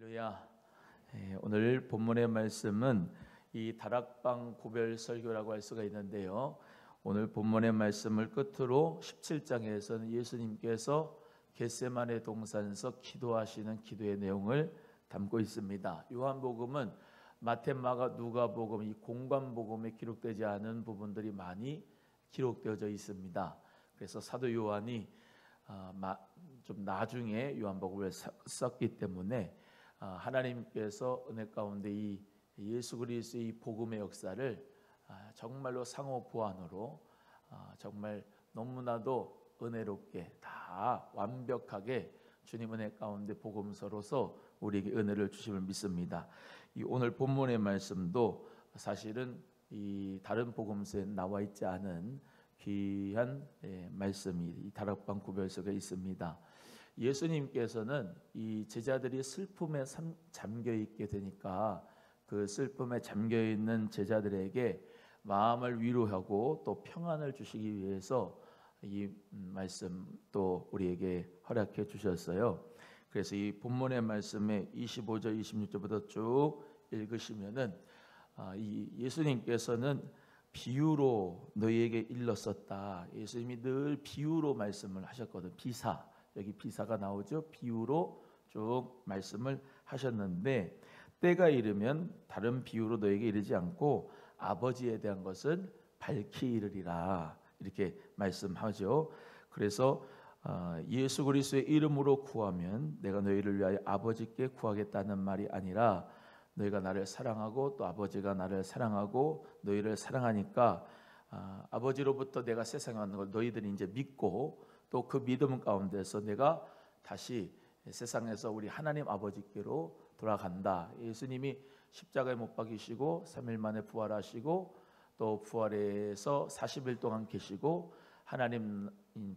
할렐루야. 오늘 본문의 말씀은 이 다락방 구별 설교라고 할 수가 있는데요. 오늘 본문의 말씀을 끝으로 17장에서는 예수님께서 겟세마네 동산에서 기도하시는 기도의 내용을 담고 있습니다. 요한복음은 마태, 마가, 누가복음 이 공관복음에 기록되지 않은 부분들이 많이 기록되어져 있습니다. 그래서 사도 요한이 좀 나중에 요한복음을 썼기 때문에 하나님께서 은혜 가운데 이 예수 그리스도의 이 복음의 역사를 정말로 상호 보완으로 정말 너무나도 은혜롭게 다 완벽하게 주님 은혜 가운데 복음서로서 우리에게 은혜를 주심을 믿습니다. 이 오늘 본문의 말씀도 사실은 이 다른 복음서에 나와 있지 않은 귀한 말씀이 이 다락방 구별서가 있습니다. 예수님께서는 이 제자들이 슬픔에 잠겨 있게 되니까 그 슬픔에 잠겨 있는 제자들에게 마음을 위로하고 또 평안을 주시기 위해서 이 말씀 또 우리에게 허락해 주셨어요. 그래서 이 본문의 말씀에 25절 26절부터 쭉 읽으시면은 이 예수님께서는 비유로 너희에게 일렀었다. 예수님이 늘 비유로 말씀을 하셨거든. 비사, 여기 비사가 나오죠. 비유로 쭉 말씀을 하셨는데 때가 이르면 다른 비유로 너에게 이르지 않고 아버지에 대한 것은 밝히 이르리라 이렇게 말씀하죠. 그래서 예수 그리스도의 이름으로 구하면 내가 너희를 위하여 아버지께 구하겠다는 말이 아니라 너희가 나를 사랑하고 또 아버지가 나를 사랑하고 너희를 사랑하니까 아버지로부터 내가 세상에 왔는 걸 너희들이 이제 믿고 또 그 믿음 가운데서 내가 다시 세상에서 우리 하나님 아버지께로 돌아간다. 예수님이 십자가에 못 박이시고 3일 만에 부활하시고 또 부활해서 40일 동안 계시고 하나님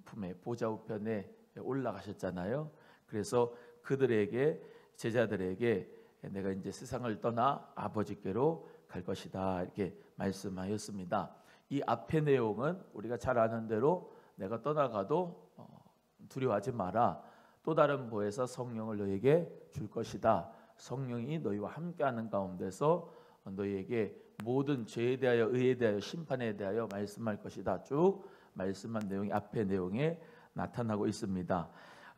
품에 보좌 우편에 올라가셨잖아요. 그래서 그들에게 제자들에게 내가 이제 세상을 떠나 아버지께로 갈 것이다 이렇게 말씀하였습니다. 이 앞의 내용은 우리가 잘 아는 대로 내가 떠나가도 두려워하지 마라. 또 다른 보혜사 성령을 너에게 줄 것이다. 성령이 너희와 함께하는 가운데서 너희에게 모든 죄에 대하여 의에 대하여 심판에 대하여 말씀할 것이다. 쭉 말씀한 내용이 앞의 내용에 나타나고 있습니다.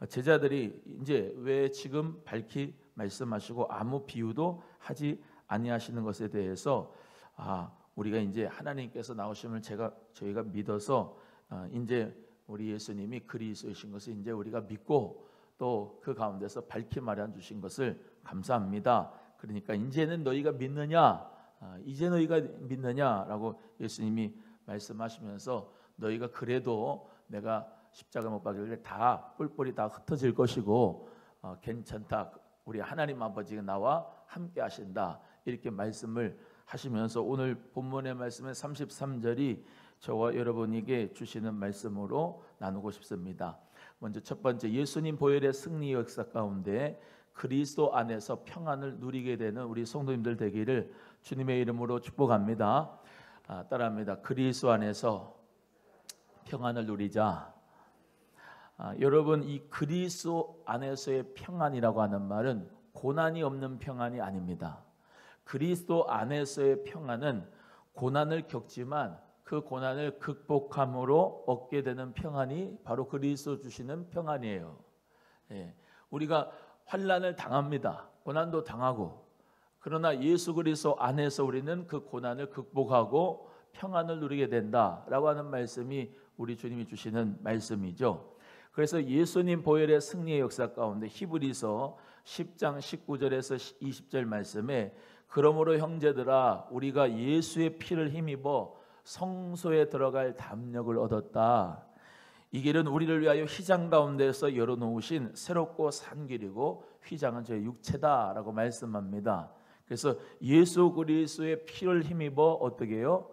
제자들이 이제 왜 지금 밝히 말씀하시고 아무 비유도 하지 아니하시는 것에 대해서 우리가 이제 하나님께서 나오심을 저희가 믿어서 이제 우리 예수님이 그리스도이신 것을 이제 우리가 믿고 또 그 가운데서 밝히 말해 주신 것을 감사합니다. 그러니까 이제는 너희가 믿느냐? 이제 너희가 믿느냐라고 예수님이 말씀하시면서 너희가 그래도 내가 십자가 못 박이를 다 뿔뿔이 다 흩어질 것이고 괜찮다. 우리 하나님 아버지가 나와 함께 하신다. 이렇게 말씀을 하시면서 오늘 본문의 말씀은 33절이 저와 여러분에게 주시는 말씀으로 나누고 싶습니다. 먼저 첫 번째 예수님 보혈의 승리 역사 가운데 그리스도 안에서 평안을 누리게 되는 우리 성도님들 되기를 주님의 이름으로 축복합니다. 따라합니다. 그리스도 안에서 평안을 누리자. 여러분 이 그리스도 안에서의 평안이라고 하는 말은 고난이 없는 평안이 아닙니다. 그리스도 안에서의 평안은 고난을 겪지만 그 고난을 극복함으로 얻게 되는 평안이 바로 그리스도 주시는 평안이에요. 우리가 환난을 당합니다. 고난도 당하고 그러나 예수 그리스도 안에서 우리는 그 고난을 극복하고 평안을 누리게 된다라고 하는 말씀이 우리 주님이 주시는 말씀이죠. 그래서 예수님 보혈의 승리의 역사 가운데 히브리서 10장 19절에서 20절 말씀에 그러므로 형제들아 우리가 예수의 피를 힘입어 성소에 들어갈 담력을 얻었다. 이 길은 우리를 위하여 휘장 가운데서 열어놓으신 새롭고 산 길이고 휘장은 저의 육체다라고 말씀합니다. 그래서 예수 그리스도의 피를 힘입어 어떻게 해요?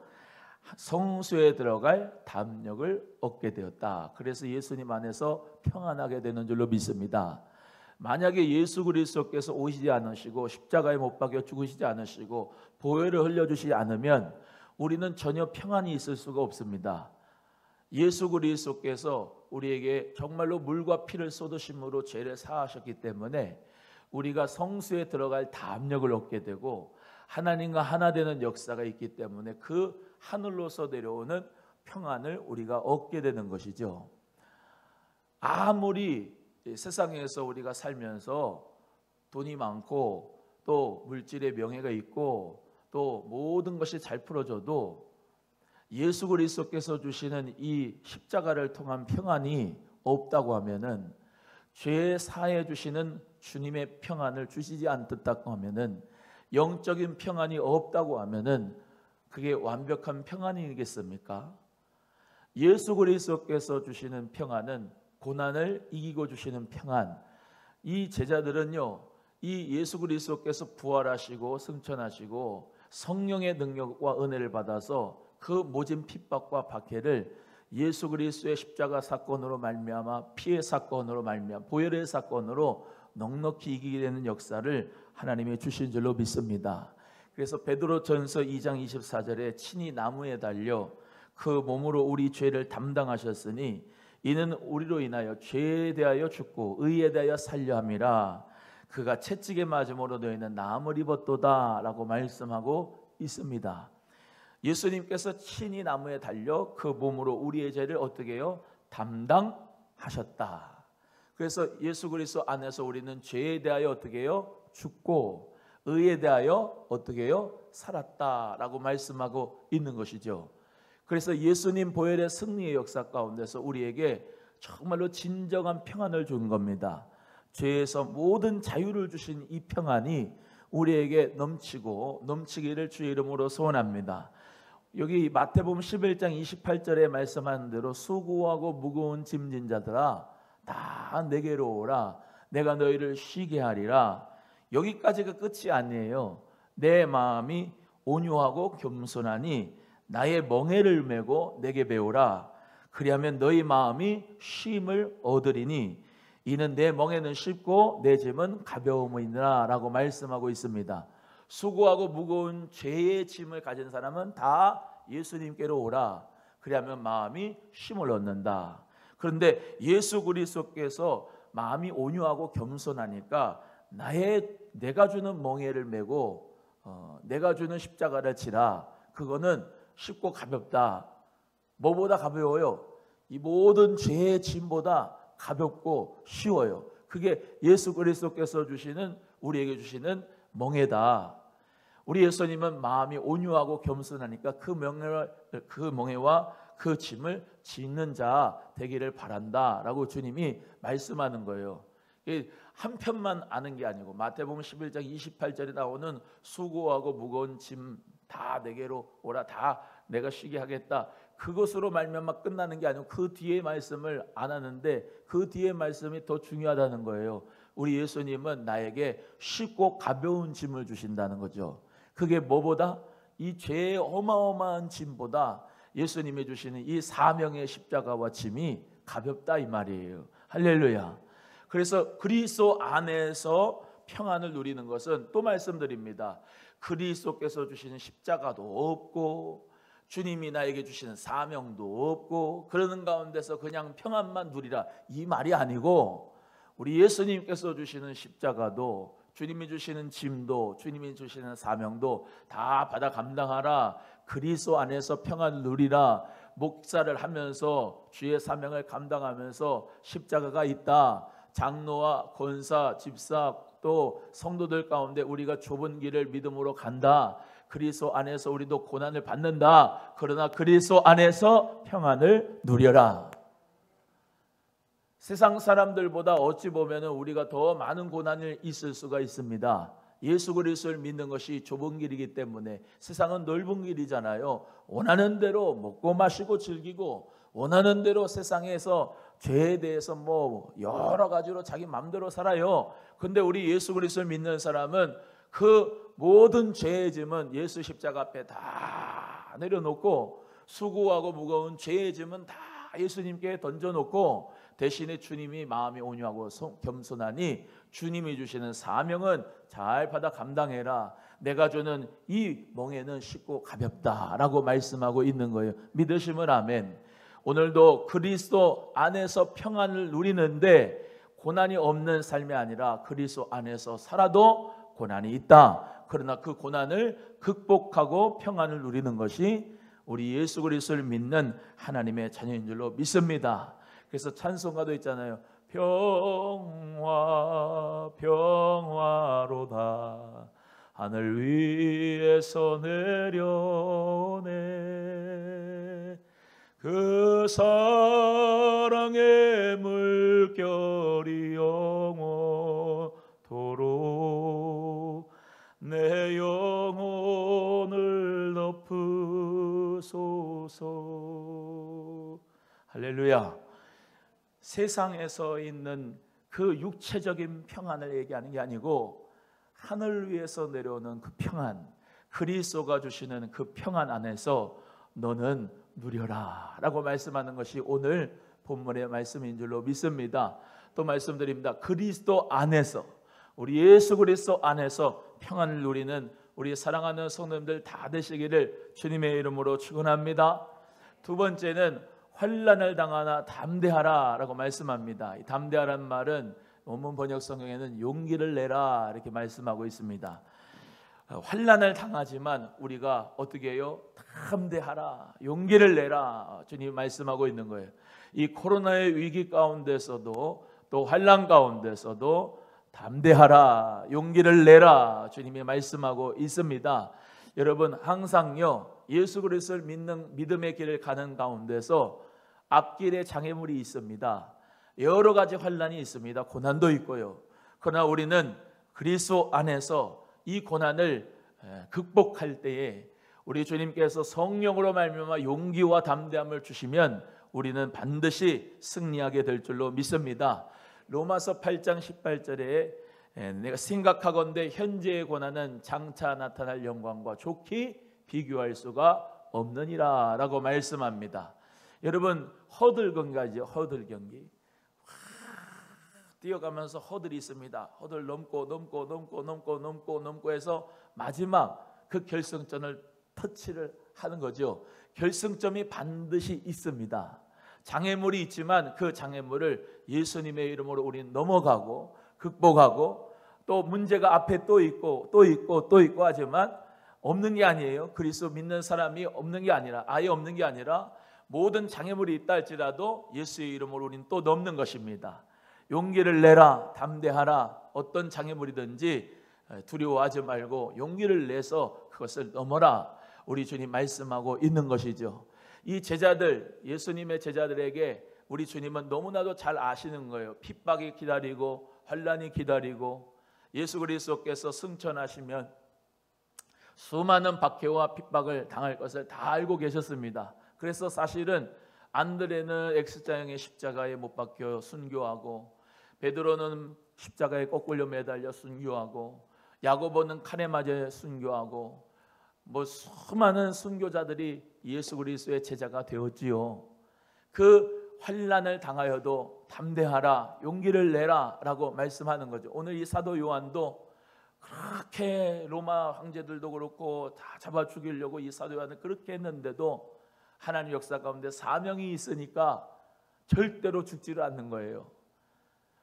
성소에 들어갈 담력을 얻게 되었다. 그래서 예수님 안에서 평안하게 되는 줄로 믿습니다. 만약에 예수 그리스도께서 오시지 않으시고 십자가에 못 박여 죽으시지 않으시고 보혈을 흘려주시지 않으면 우리는 전혀 평안이 있을 수가 없습니다. 예수 그리스도께서 우리에게 정말로 물과 피를 쏟으심으로 죄를 사하셨기 때문에 우리가 성수에 들어갈 담력을 얻게 되고 하나님과 하나 되는 역사가 있기 때문에 그 하늘로서 내려오는 평안을 우리가 얻게 되는 것이죠. 아무리 세상에서 우리가 살면서 돈이 많고 또 물질의 명예가 있고 또 모든 것이 잘 풀어져도 예수 그리스도께서 주시는 이 십자가를 통한 평안이 없다고 하면은, 죄 사해 주시는 주님의 평안을 주시지 않았다고 하면은, 영적인 평안이 없다고 하면은 그게 완벽한 평안이겠습니까? 예수 그리스도께서 주시는 평안은 고난을 이기고 주시는 평안. 이 제자들은요, 이 예수 그리스도께서 부활하시고 승천하시고 성령의 능력과 은혜를 받아서 그 모진 핍박과 박해를 예수 그리스도의 십자가 사건으로 말미암아, 피의 사건으로 말미암아, 보혈의 사건으로 넉넉히 이기게 되는 역사를 하나님이 주신 줄로 믿습니다. 그래서 베드로전서 2장 24절에 친히 나무에 달려 그 몸으로 우리 죄를 담당하셨으니 이는 우리로 인하여 죄에 대하여 죽고 의에 대하여 살려 함이라. 그가 채찍에 맞음으로 너희는 나음을 입었도다 라고 말씀하고 있습니다. 예수님께서 친히 나무에 달려 그 몸으로 우리의 죄를 어떻게 해요? 담당하셨다. 그래서 예수 그리스도 안에서 우리는 죄에 대하여 어떻게 해요? 죽고 의에 대하여 어떻게 해요? 살았다라고 말씀하고 있는 것이죠. 그래서 예수님 보혈의 승리의 역사 가운데서 우리에게 정말로 진정한 평안을 준 겁니다. 죄에서 모든 자유를 주신 이 평안이 우리에게 넘치고 넘치기를 주의 이름으로 소원합니다. 여기 마태복음 11장 28절에 말씀하는 대로 수고하고 무거운 짐진 자들아 다 내게로 오라, 내가 너희를 쉬게 하리라. 여기까지가 끝이 아니에요. 내 마음이 온유하고 겸손하니 나의 멍에를 메고 내게 배우라. 그리하면 너희 마음이 쉼을 얻으리니 이는 내 멍에는 쉽고 내 짐은 가벼움이니라 라고 말씀하고 있습니다. 수고하고 무거운 죄의 짐을 가진 사람은 다 예수님께로 오라. 그리하면 마음이 쉼을 얻는다. 그런데 예수 그리스도께서 마음이 온유하고 겸손하니까 내가 주는 멍에를 메고 내가 주는 십자가를 지라. 그거는 쉽고 가볍다. 뭐보다 가벼워요? 이 모든 죄의 짐보다 가볍고 쉬워요. 그게 예수 그리스도께서 주시는, 우리에게 주시는 멍에다. 우리 예수님은 마음이 온유하고 겸손하니까 그 멍에와 그 짐을 짓는 자 되기를 바란다 라고 주님이 말씀하는 거예요. 한 편만 아는 게 아니고 마태복음 11장 28절에 나오는 수고하고 무거운 짐 다 내게로 오라, 다 내가 쉬게 하겠다, 그것으로 말미암아 끝나는 게 아니고 그 뒤에 말씀을 안 하는데 그 뒤에 말씀이 더 중요하다는 거예요. 우리 예수님은 나에게 쉽고 가벼운 짐을 주신다는 거죠. 그게 뭐보다? 이 죄의 어마어마한 짐보다 예수님이 주시는 이 사명의 십자가와 짐이 가볍다 이 말이에요. 할렐루야. 그래서 그리스도 안에서 평안을 누리는 것은 또 말씀드립니다. 그리스도께서 주시는 십자가도 없고 주님이 나에게 주시는 사명도 없고 그러는 가운데서 그냥 평안만 누리라 이 말이 아니고, 우리 예수님께서 주시는 십자가도, 주님이 주시는 짐도, 주님이 주시는 사명도 다 받아 감당하라. 그리스도 안에서 평안을 누리라. 목사를 하면서 주의 사명을 감당하면서 십자가가 있다. 장로와 권사, 집사 또 성도들 가운데 우리가 좁은 길을 믿음으로 간다. 그리스도 안에서 우리도 고난을 받는다. 그러나 그리스도 안에서 평안을 누려라. 세상 사람들보다 어찌 보면 우리가 더 많은 고난이 있을 수가 있습니다. 예수 그리스도를 믿는 것이 좁은 길이기 때문에. 세상은 넓은 길이잖아요. 원하는 대로 먹고 마시고 즐기고 원하는 대로 세상에서 죄에 대해서 여러 가지로 자기 마음대로 살아요. 근데 우리 예수 그리스도를 믿는 사람은 그 모든 죄의 짐은 예수 십자가 앞에 다 내려놓고 수고하고 무거운 죄의 짐은 다 예수님께 던져놓고 대신에 주님이 마음이 온유하고 겸손하니 주님이 주시는 사명은 잘 받아 감당해라. 내가 주는 이 멍에는 쉽고 가볍다라고 말씀하고 있는 거예요. 믿으시면 아멘. 오늘도 그리스도 안에서 평안을 누리는데 고난이 없는 삶이 아니라 그리스도 안에서 살아도 고난이 있다. 그러나 그 고난을 극복하고 평안을 누리는 것이 우리 예수 그리스도를 믿는 하나님의 자녀인 줄로 믿습니다. 그래서 찬송가도 있잖아요. 평화 평화로다 하늘 위에서 내려오네 그 사랑의 물결이 영원토록 내 영혼을 덮으소서. 할렐루야. 세상에서 있는 그 육체적인 평안을 얘기하는 게 아니고 하늘 위에서 내려오는 그 평안, 그리스도가 주시는 그 평안 안에서 너는 누려라 라고 말씀하는 것이 오늘 본문의 말씀인 줄로 믿습니다. 또 말씀드립니다. 그리스도 안에서, 우리 예수 그리스도 안에서 평안을 누리는 우리 사랑하는 성도님들 다 되시기를 주님의 이름으로 축원합니다. 두 번째는 환난을 당하나 담대하라 라고 말씀합니다. 이 담대하라는 말은 원문 번역 성경에는 용기를 내라 이렇게 말씀하고 있습니다. 환난을 당하지만 우리가 어떻게 해요? 담대하라, 용기를 내라 주님 말씀하고 있는 거예요. 이 코로나의 위기 가운데서도 또 환난 가운데서도 담대하라, 용기를 내라 주님이 말씀하고 있습니다. 여러분 항상요 예수 그리스도를 믿는 믿음의 길을 가는 가운데서 앞길에 장애물이 있습니다. 여러 가지 환난이 있습니다. 고난도 있고요. 그러나 우리는 그리스도 안에서 이 고난을 극복할 때에 우리 주님께서 성령으로 말미암아 용기와 담대함을 주시면 우리는 반드시 승리하게 될 줄로 믿습니다. 로마서 8장 18절에 내가 생각하건대 현재의 고난은 장차 나타날 영광과 좋게 비교할 수가 없느니라 라고 말씀합니다. 여러분 허들 경기죠. 허들 경기 뛰어가면서 허들이 있습니다. 허들 넘고 해서 마지막 그 결승점을 터치를 하는 거죠. 결승점이 반드시 있습니다. 장애물이 있지만 그 장애물을 예수님의 이름으로 우리는 넘어가고 극복하고 또 문제가 앞에 또 있고 하지만 없는 게 아니에요. 그리스도 믿는 사람이 없는 게 아니라 아예 없는 게 아니라 모든 장애물이 있다 할지라도 예수의 이름으로 우리는 또 넘는 것입니다. 용기를 내라, 담대하라. 어떤 장애물이든지 두려워하지 말고 용기를 내서 그것을 넘어라. 우리 주님 말씀하고 있는 것이죠. 이 제자들, 예수님의 제자들에게 우리 주님은 너무나도 잘 아시는 거예요. 핍박이 기다리고 환난이 기다리고 예수 그리스도께서 승천하시면 수많은 박해와 핍박을 당할 것을 다 알고 계셨습니다. 그래서 사실은 안드레는 X자형의 십자가에 못 박혀 순교하고 베드로는 십자가에 거꾸로 매달려 순교하고 야고보는 칼에 맞아 순교하고 수많은 순교자들이 예수 그리스도의 제자가 되었지요. 그 환난을 당하여도 담대하라, 용기를 내라 라고 말씀하는 거죠. 오늘 이 사도 요한도 그렇게 로마 황제들도 그렇고 다 잡아 죽이려고 이 사도 요한을 그렇게 했는데도 하나님 역사 가운데 사명이 있으니까 절대로 죽지를 않는 거예요.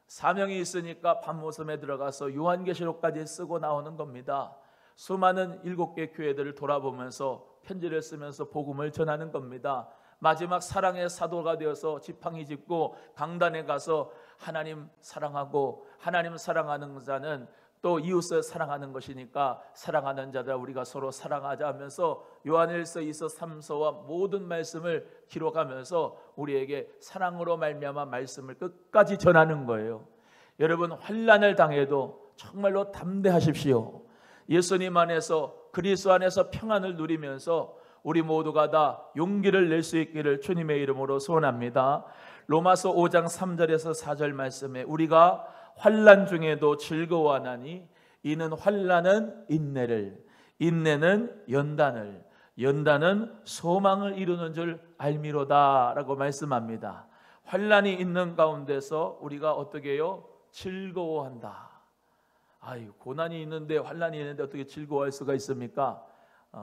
사명이 있으니까 밤모섬에 들어가서 요한계시록까지 쓰고 나오는 겁니다. 수많은 7개 교회들을 돌아보면서 편지를 쓰면서 복음을 전하는 겁니다. 마지막 사랑의 사도가 되어서 지팡이 짚고 강단에 가서 하나님 사랑하고 하나님 사랑하는 자는 또 이웃을 사랑하는 것이니까 사랑하는 자들 우리가 서로 사랑하자 하면서 요한일서 2서 3서와 모든 말씀을 기록하면서 우리에게 사랑으로 말미암아 말씀을 끝까지 전하는 거예요. 여러분 환난을 당해도 정말로 담대하십시오. 예수님 안에서 그리스도 안에서 평안을 누리면서 우리 모두가 다 용기를 낼 수 있기를 주님의 이름으로 소원합니다. 로마서 5장 3절에서 4절 말씀에 우리가 환난 중에도 즐거워하나니 이는 환난은 인내를, 인내는 연단을, 연단은 소망을 이루는 줄 알미로다 라고 말씀합니다. 환난이 있는 가운데서 우리가 어떻게 해요? 즐거워한다. 고난이 있는데 환난이 있는데 어떻게 즐거워할 수가 있습니까?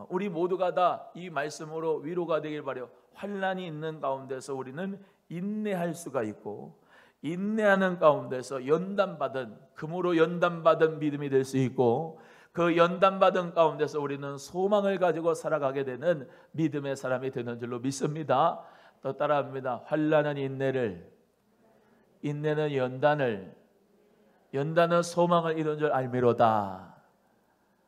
우리 모두가 다 이 말씀으로 위로가 되길 바라요. 환난이 있는 가운데서 우리는 인내할 수가 있고 인내하는 가운데서 연단받은, 금으로 연단받은 믿음이 될 수 있고, 그 연단받은 가운데서 우리는 소망을 가지고 살아가게 되는 믿음의 사람이 되는 줄로 믿습니다. 또 따라합니다. 환난은 인내를, 인내는 연단을, 연단은 소망을 이룬 줄 알미로다.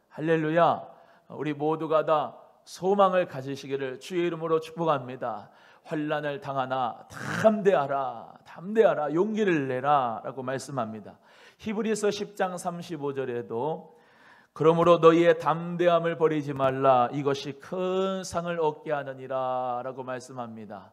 할렐루야. 우리 모두가 다 소망을 가지시기를 주의 이름으로 축복합니다. 환난을 당하나 담대하라, 담대하라, 용기를 내라 라고 말씀합니다. 히브리서 10장 35절에도 그러므로 너희의 담대함을 버리지 말라, 이것이 큰 상을 얻게 하느니라 라고 말씀합니다.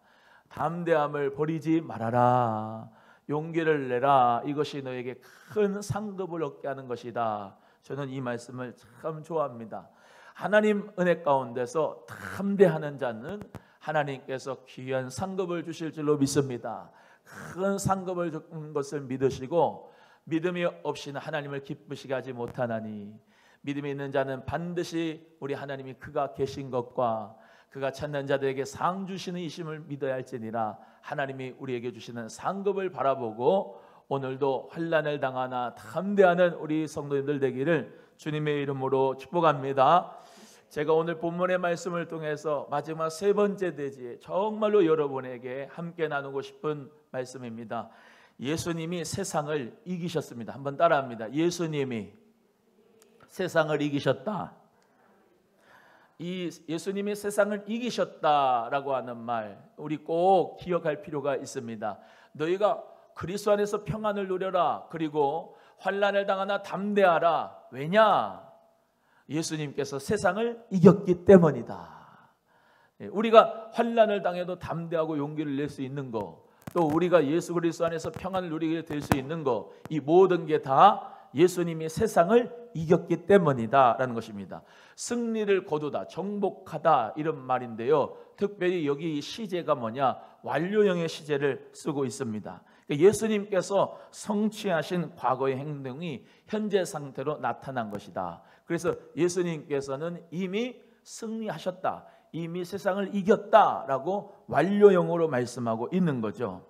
담대함을 버리지 말아라, 용기를 내라, 이것이 너에게 큰 상급을 얻게 하는 것이다. 저는 이 말씀을 참 좋아합니다. 하나님 은혜 가운데서 담대하는 자는 하나님께서 귀한 상급을 주실 줄로 믿습니다. 큰 상급을 주는 것을 믿으시고, 믿음이 없이는 하나님을 기쁘시게 하지 못하나니, 믿음이 있는 자는 반드시 우리 하나님이 그가 계신 것과 그가 찾는 자들에게 상 주시는 이심을 믿어야 할지니라. 하나님이 우리에게 주시는 상급을 바라보고 오늘도 환난을 당하나 담대하는 우리 성도님들 되기를 주님의 이름으로 축복합니다. 제가 오늘 본문의 말씀을 통해서 마지막 세 번째 대지에 정말로 여러분에게 함께 나누고 싶은 말씀입니다. 예수님이 세상을 이기셨습니다. 한번 따라합니다. 예수님이 세상을 이기셨다. 이 예수님이 세상을 이기셨다라고 하는 말, 우리 꼭 기억할 필요가 있습니다. 너희가 그리스도 안에서 평안을 누려라, 그리고 환난을 당하나 담대하라. 왜냐? 예수님께서 세상을 이겼기 때문이다. 우리가 환난을 당해도 담대하고 용기를 낼 수 있는 거, 또 우리가 예수 그리스도 안에서 평안을 누리게 될 수 있는 거, 이 모든 게 다 예수님이 세상을 이겼기 때문이다라는 것입니다. 승리를 거두다, 정복하다, 이런 말인데요. 특별히 여기 시제가 뭐냐? 완료형의 시제를 쓰고 있습니다. 예수님께서 성취하신 과거의 행동이 현재 상태로 나타난 것이다. 그래서 예수님께서는 이미 승리하셨다, 이미 세상을 이겼다라고 완료형으로 말씀하고 있는 거죠.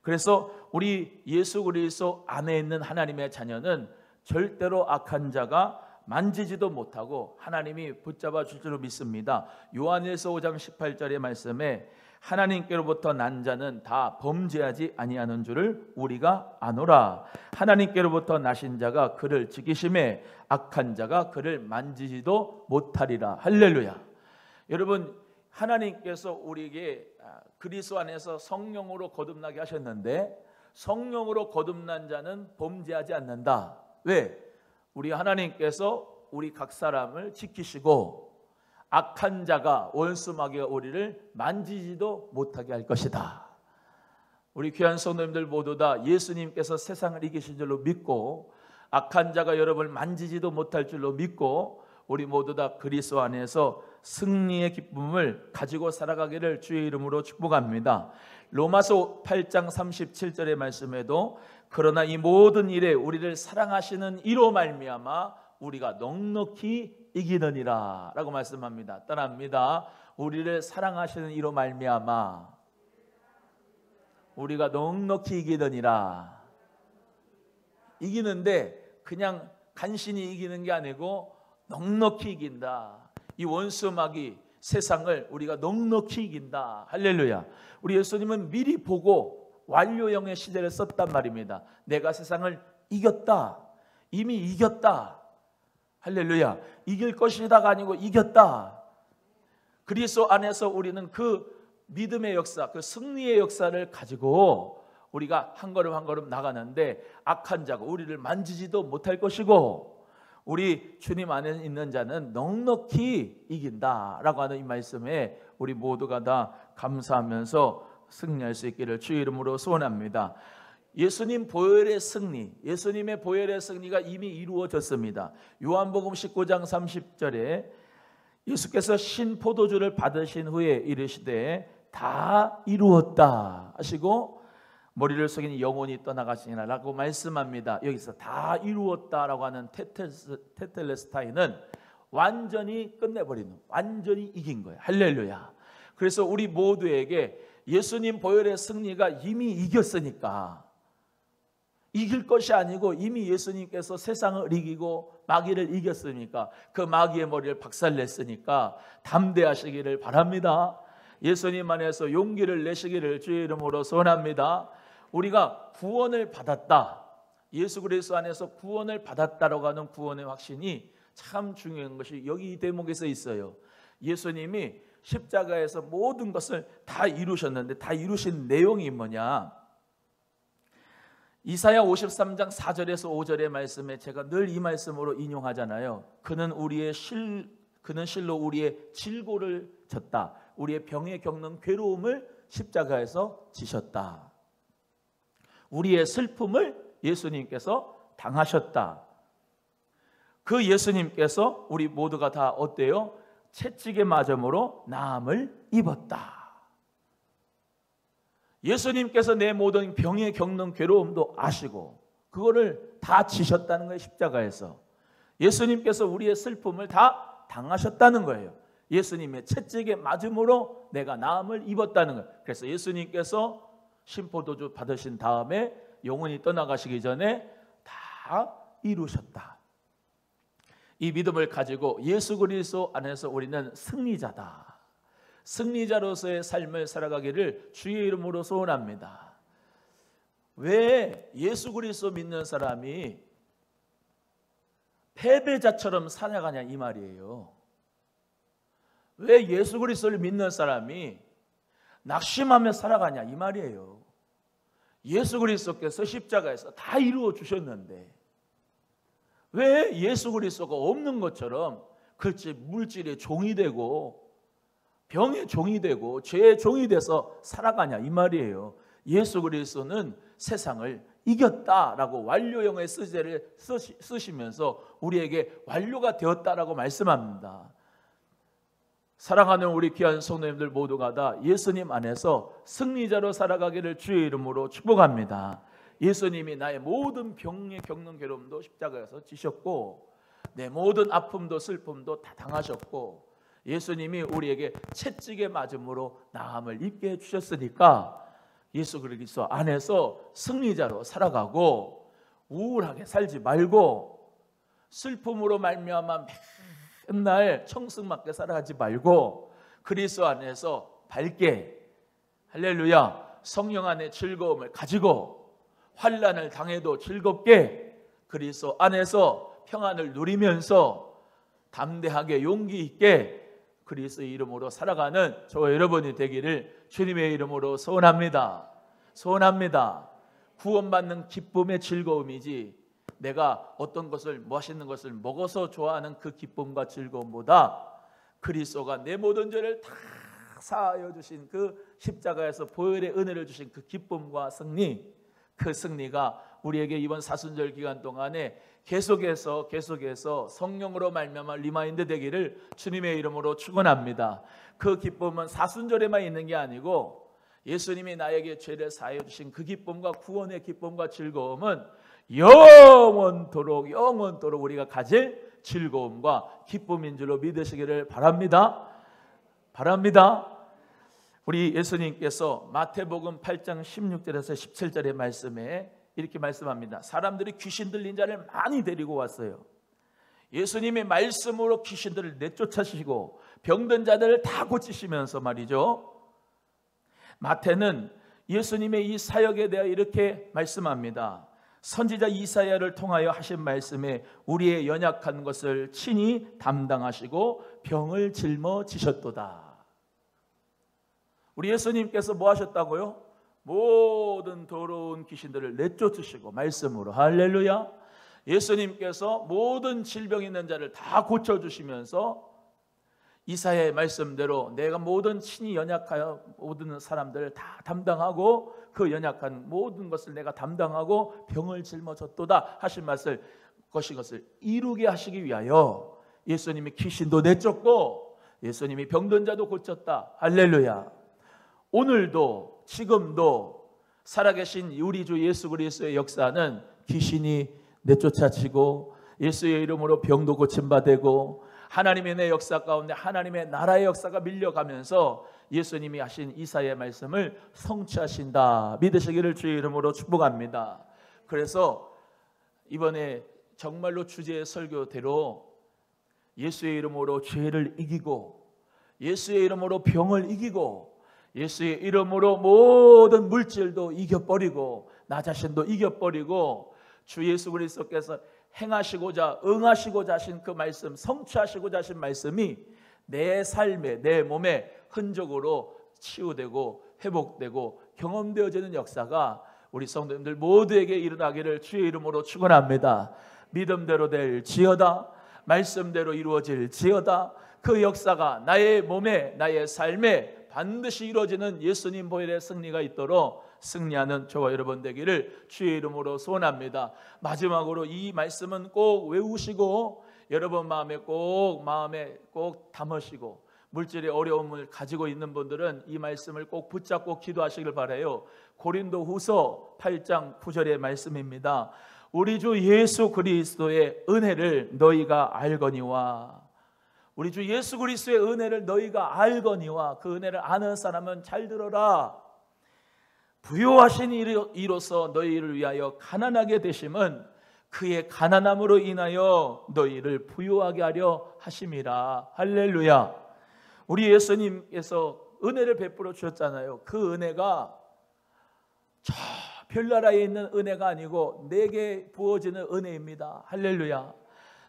그래서 우리 예수 그리스도 안에 있는 하나님의 자녀는 절대로 악한 자가 만지지도 못하고 하나님이 붙잡아 줄 줄로 믿습니다. 요한일서 5장 18절의 말씀에 하나님께로부터 난 자는 다 범죄하지 아니하는 줄을 우리가 아노라. 하나님께로부터 나신 자가 그를 지키심에 악한 자가 그를 만지지도 못하리라. 할렐루야. 여러분, 하나님께서 우리에게 그리스도 안에서 성령으로 거듭나게 하셨는데, 성령으로 거듭난 자는 범죄하지 않는다. 왜? 우리 하나님께서 우리 각 사람을 지키시고 악한 자가, 원수 마귀가 우리를 만지지도 못하게 할 것이다. 우리 귀한 성도님들 모두 다 예수님께서 세상을 이기신 줄로 믿고, 악한 자가 여러분을 만지지도 못할 줄로 믿고, 우리 모두 다 그리스도 안에서 승리의 기쁨을 가지고 살아가기를 주의 이름으로 축복합니다. 로마서 8장 37절의 말씀에도 그러나 이 모든 일에 우리를 사랑하시는 이로 말미암아 우리가 넉넉히 이기느니라 라고 말씀합니다. 따라합니다. 우리를 사랑하시는 이로 말미암아 우리가 넉넉히 이기느니라. 이기는데 그냥 간신히 이기는 게 아니고 넉넉히 이긴다. 이 원수 마귀 세상을 우리가 넉넉히 이긴다. 할렐루야. 우리 예수님은 미리 보고 완료형의 시제를 썼단 말입니다. 내가 세상을 이겼다. 이미 이겼다. 할렐루야. 이길 것이다가 아니고 이겼다. 그리스도 안에서 우리는 그 믿음의 역사, 그 승리의 역사를 가지고 우리가 한 걸음 한 걸음 나가는데 악한 자가 우리를 만지지도 못할 것이고 우리 주님 안에 있는 자는 넉넉히 이긴다라고 하는 이 말씀에 우리 모두가 다 감사하면서 승리할 수 있기를 주의 이름으로 소원합니다. 예수님 보혈의 승리, 예수님의 보혈의 승리가 이미 이루어졌습니다. 요한복음 19장 30절에 예수께서 신포도주를 받으신 후에 이르시되 다 이루었다 하시고 머리를 숙인 영혼이 떠나가시니라 라고 말씀합니다. 여기서 다 이루었다라고 하는 테텔레스타이는 완전히 끝내버리는, 완전히 이긴 거예요. 할렐루야. 그래서 우리 모두에게 예수님 보혈의 승리가 이미 이겼으니까 이길 것이 아니고 이미 예수님께서 세상을 이기고 마귀를 이겼으니까, 그 마귀의 머리를 박살냈으니까 담대하시기를 바랍니다. 예수님 안에서 용기를 내시기를 주의 이름으로 소원합니다. 우리가 구원을 받았다, 예수 그리스도 안에서 구원을 받았다라고 하는 구원의 확신이 참 중요한 것이 여기 이 대목에서 있어요. 예수님이 십자가에서 모든 것을 다 이루셨는데, 다 이루신 내용이 뭐냐? 이사야 53장 4절에서 5절의 말씀에 제가 늘 이 말씀으로 인용하잖아요. 그는 실로 우리의 질고를 졌다, 우리의 병에 겪는 괴로움을 십자가에서 지셨다, 우리의 슬픔을 예수님께서 당하셨다. 그 예수님께서 우리 모두가 다 어때요? 채찍에 맞음으로 나음을 입었다. 예수님께서 내 모든 병에 겪는 괴로움도 아시고 그거를 다 지셨다는 거예요. 십자가에서 예수님께서 우리의 슬픔을 다 당하셨다는 거예요. 예수님의 채찍에 맞음으로 내가 나음을 입었다는 거예요. 그래서 예수님께서 심포도주 받으신 다음에 영원히 떠나가시기 전에 다 이루셨다. 이 믿음을 가지고 예수 그리스도 안에서 우리는 승리자다, 승리자로서의 삶을 살아가기를 주의 이름으로 소원합니다. 왜 예수 그리스도 믿는 사람이 패배자처럼 살아가냐 이 말이에요. 왜 예수 그리스도를 믿는 사람이 낙심하며 살아가냐 이 말이에요. 예수 그리스도께서 십자가에서 다 이루어 주셨는데 왜 예수 그리스도가 없는 것처럼 그렇지 물질의 종이 되고 병의 종이 되고 죄의 종이 돼서 살아가냐 이 말이에요. 예수 그리스도는 세상을 이겼다라고 완료형의 쓰제를 쓰시면서 우리에게 완료가 되었다라고 말씀합니다. 사랑하는 우리 귀한 성도님들 모두가 다 예수님 안에서 승리자로 살아가기를 주의 이름으로 축복합니다. 예수님이 나의 모든 병에 겪는 괴로움도 십자가에서 지셨고 내 모든 아픔도 슬픔도 다 당하셨고 예수님이 우리에게 채찍에 맞음으로 나음을 입게 해주셨으니까 예수 그리스도 안에서 승리자로 살아가고 우울하게 살지 말고 슬픔으로 말미암아 맨날 청승맞게 살아가지 말고 그리스도 안에서 밝게 할렐루야 성령 안에 즐거움을 가지고 환난을 당해도 즐겁게 그리스도 안에서 평안을 누리면서 담대하게 용기 있게 그리스도의 이름으로 살아가는 저와 여러분이 되기를 주님의 이름으로 소원합니다. 소원합니다. 구원받는 기쁨의 즐거움이지 내가 어떤 것을 맛있는 것을 먹어서 좋아하는 그 기쁨과 즐거움보다 그리스도가 내 모든 죄를 다 사하여 주신 그 십자가에서 보혈의 은혜를 주신 그 기쁨과 승리, 그 승리가 우리에게 이번 사순절 기간 동안에 계속해서 성령으로 말미암아 리마인드 되기를 주님의 이름으로 축원합니다. 그 기쁨은 사순절에만 있는 게 아니고 예수님이 나에게 죄를 사하여 주신 그 기쁨과 구원의 기쁨과 즐거움은 영원토록 우리가 가질 즐거움과 기쁨인 줄로 믿으시기를 바랍니다. 우리 예수님께서 마태복음 8장 16절에서 17절의 말씀에 이렇게 말씀합니다. 사람들이 귀신 들린 자를 많이 데리고 왔어요. 예수님의 말씀으로 귀신들을 내쫓으시고 병든 자들을 다 고치시면서 말이죠. 마태는 예수님의 이 사역에 대해 이렇게 말씀합니다. 선지자 이사야를 통하여 하신 말씀에 우리의 연약한 것을 친히 담당하시고 병을 짊어지셨도다. 우리 예수님께서 뭐 하셨다고요? 모든 더러운 귀신들을 내쫓으시고 말씀으로 할렐루야. 예수님께서 모든 질병 있는 자를 다 고쳐주시면서 이사야의 말씀대로 내가 모든 친히 연약하여 모든 사람들을 다 담당하고 그 연약한 모든 것을 내가 담당하고 병을 짊어졌도다 하신 것을 이루게 하시기 위하여 예수님이 귀신도 내쫓고 예수님이 병든 자도 고쳤다. 할렐루야. 오늘도 지금도 살아계신 우리 주 예수 그리스도의 역사는 귀신이 내쫓아지고 예수의 이름으로 병도 고침받고 하나님의 내 역사 가운데 하나님의 나라의 역사가 밀려가면서 예수님이 하신 이사야의 말씀을 성취하신다 믿으시기를 주의 이름으로 축복합니다. 그래서 이번에 정말로 주제의 설교대로 예수의 이름으로 죄를 이기고, 예수의 이름으로 병을 이기고, 예수의 이름으로 모든 물질도 이겨버리고, 나 자신도 이겨버리고, 주 예수 그리스도께서 행하시고자 응하시고자 하신 그 말씀, 성취하시고자 하신 말씀이 내 삶에, 내 몸에 흔적으로 치유되고 회복되고 경험되어지는 역사가 우리 성도님들 모두에게 일어나기를 주의 이름으로 축원합니다. 믿음대로 될지어다, 말씀대로 이루어질지어다. 그 역사가 나의 몸에, 나의 삶에 반드시 이루어지는 예수님 보혈의 승리가 있도록 승리하는 저와 여러분 되기를 주의 이름으로 소원합니다. 마지막으로 이 말씀은 꼭 외우시고 여러분 마음에 꼭 담으시고, 물질의 어려움을 가지고 있는 분들은 이 말씀을 꼭 붙잡고 기도하시길 바라요. 고린도후서 8장 9절의 말씀입니다. 우리 주 예수 그리스도의 은혜를 너희가 알거니와, 우리 주 예수 그리스도의 은혜를 너희가 알거니와, 그 은혜를 아는 사람은 잘 들어라. 부요하신 이로서 너희를 위하여 가난하게 되심은 그의 가난함으로 인하여 너희를 부요하게 하려 하심이라. 할렐루야. 우리 예수님께서 은혜를 베풀어 주셨잖아요. 그 은혜가 저 별나라에 있는 은혜가 아니고 내게 부어지는 은혜입니다. 할렐루야.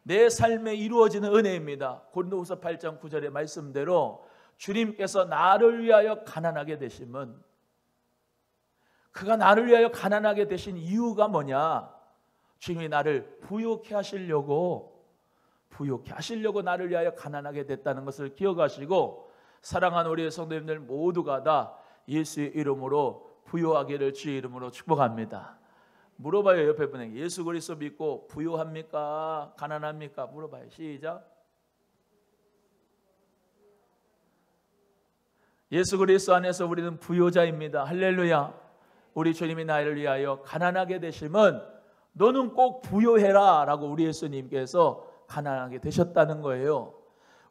내 삶에 이루어지는 은혜입니다. 고린도후서 8장 9절의 말씀대로 주님께서 나를 위하여 가난하게 되심은, 그가 나를 위하여 가난하게 되신 이유가 뭐냐? 주님이 나를 부요케 하시려고 나를 위하여 가난하게 됐다는 것을 기억하시고, 사랑하는 우리 성도님들 모두가 다 예수의 이름으로 부요하기를 주의 이름으로 축복합니다. 물어봐요. 옆에 분에게 예수 그리스도 믿고 부요합니까? 가난합니까? 물어봐요. 시작. 예수 그리스도 안에서 우리는 부요자입니다. 할렐루야. 우리 주님이 나를 위하여 가난하게 되심은 너는 꼭 부요해라 라고 우리 예수님께서 가난하게 되셨다는 거예요.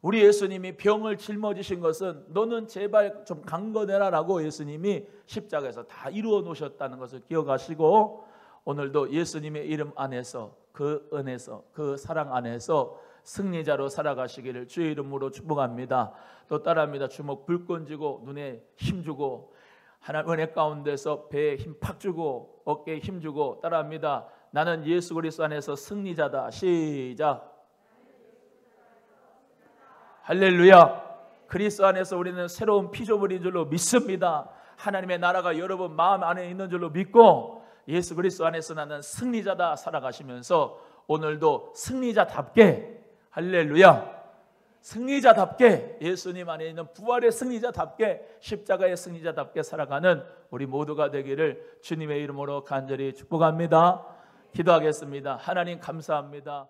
우리 예수님이 병을 짊어지신 것은 너는 제발 좀 강건해라 라고 예수님이 십자가에서 다 이루어 놓으셨다는 것을 기억하시고, 오늘도 예수님의 이름 안에서, 그 은혜에서, 그 사랑 안에서 승리자로 살아가시기를 주의 이름으로 축복합니다. 또 따라합니다. 주먹 불끈 쥐고 눈에 힘주고, 하나님 은혜 가운데서 배에 힘 팍 주고 어깨에 힘 주고 따라합니다. 나는 예수 그리스도 안에서 승리자다. 시작. 할렐루야. 그리스도 안에서 우리는 새로운 피조물인 줄로 믿습니다. 하나님의 나라가 여러분 마음 안에 있는 줄로 믿고, 예수 그리스도 안에서 나는 승리자다 살아가시면서 오늘도 승리자답게, 할렐루야, 승리자답게, 예수님 안에 있는 부활의 승리자답게, 십자가의 승리자답게 살아가는 우리 모두가 되기를 주님의 이름으로 간절히 축복합니다. 기도하겠습니다. 하나님 감사합니다.